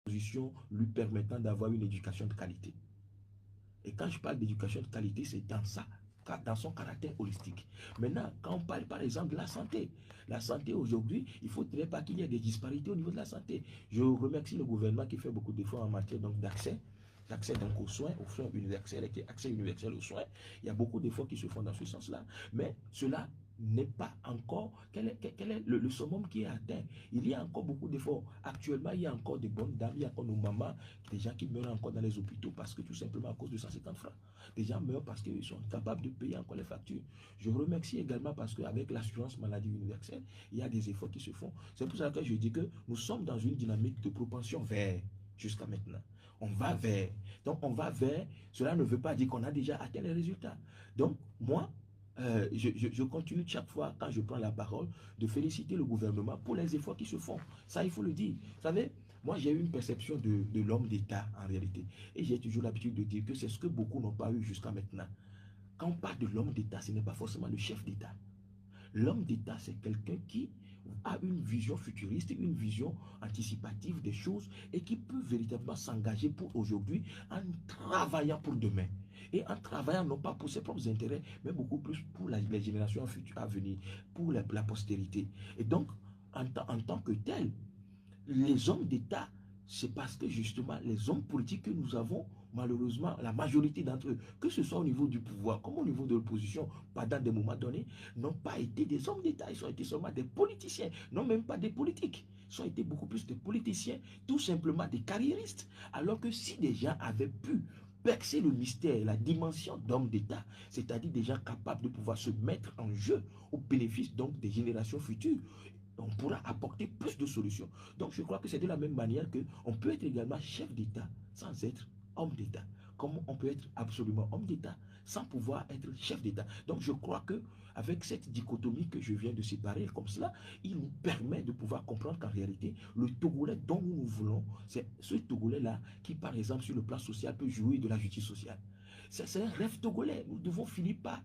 position lui permettant d'avoir une éducation de qualité. Et quand je parle d'éducation de qualité, c'est dans son caractère holistique. Maintenant, quand on parle par exemple de la santé aujourd'hui, il ne faudrait pas qu'il y ait des disparités au niveau de la santé. Je remercie le gouvernement qui fait beaucoup d'efforts en matière d'accès donc aux soins universels, accès universel aux soins. Il y a beaucoup d'efforts qui se font dans ce sens-là. Mais cela n'est pas encore, quel est le summum qui est atteint. Il y a encore beaucoup d'efforts. Actuellement, il y a encore des bonnes dames, il y a encore nos mamans, des gens qui meurent encore dans les hôpitaux parce que tout simplement à cause de 150 francs. Des gens meurent parce qu'ils sont capables de payer encore les factures. Je remercie également parce qu'avec l'assurance maladie universelle, il y a des efforts qui se font. C'est pour ça que je dis que nous sommes dans une dynamique de propension vers jusqu'à maintenant. On va vers. Donc on va vers. Cela ne veut pas dire qu'on a déjà atteint les résultats. Donc moi, je continue chaque fois, quand je prends la parole, de féliciter le gouvernement pour les efforts qui se font. Ça, il faut le dire. Vous savez, moi, j'ai eu une perception de l'homme d'État, en réalité. Et j'ai toujours l'habitude de dire que c'est ce que beaucoup n'ont pas eu jusqu'à maintenant. Quand on parle de l'homme d'État, ce n'est pas forcément le chef d'État. L'homme d'État, c'est quelqu'un qui a une vision futuriste, une vision anticipative des choses et qui peut véritablement s'engager pour aujourd'hui en travaillant pour demain. Et en travaillant non pas pour ses propres intérêts, mais beaucoup plus pour les générations futures à venir, pour la postérité. Et donc, en tant que tel, les hommes d'État, c'est parce que justement les hommes politiques que nous avons, malheureusement, la majorité d'entre eux, que ce soit au niveau du pouvoir comme au niveau de l'opposition, pendant des moments donnés, n'ont pas été des hommes d'État, ils ont été seulement des politiciens, non même pas des politiques. Ils ont été beaucoup plus des politiciens, tout simplement des carriéristes. Alors que si des gens avaient pu percer le mystère, la dimension d'homme d'État, c'est-à-dire des gens capables de pouvoir se mettre en jeu au bénéfice donc des générations futures, on pourra apporter plus de solutions. Donc je crois que c'est de la même manière qu'on peut être également chef d'État sans être homme d'État. Comme on peut être absolument homme d'État sans pouvoir être chef d'État. Donc je crois que avec cette dichotomie que je viens de séparer comme cela, il nous permet de pouvoir comprendre qu'en réalité, le Togolais dont nous voulons, c'est ce Togolais-là qui, par exemple, sur le plan social, peut jouir de la justice sociale. C'est un rêve togolais. Nous devons finir par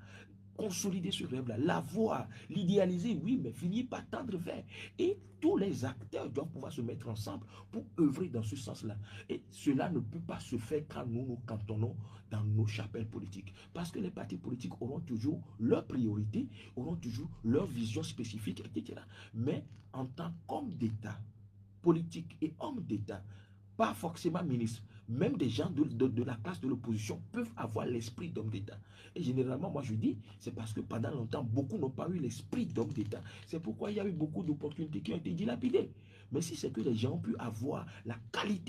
consolider ce rêve-là, l'avoir, l'idéaliser, oui, mais finir par tendre vers. Et tous les acteurs doivent pouvoir se mettre ensemble pour œuvrer dans ce sens-là. Et cela ne peut pas se faire quand nous nous cantonnons dans nos chapelles politiques. Parce que les partis politiques auront toujours leurs priorités, auront toujours leur vision spécifique, etc. Mais en tant qu'homme d'État, politique et homme d'État, pas forcément ministre, même des gens de la classe de l'opposition peuvent avoir l'esprit d'homme d'État. Et généralement, moi je dis, c'est parce que pendant longtemps, beaucoup n'ont pas eu l'esprit d'homme d'État. C'est pourquoi il y a eu beaucoup d'opportunités qui ont été dilapidées. Mais si c'est que les gens ont pu avoir la qualité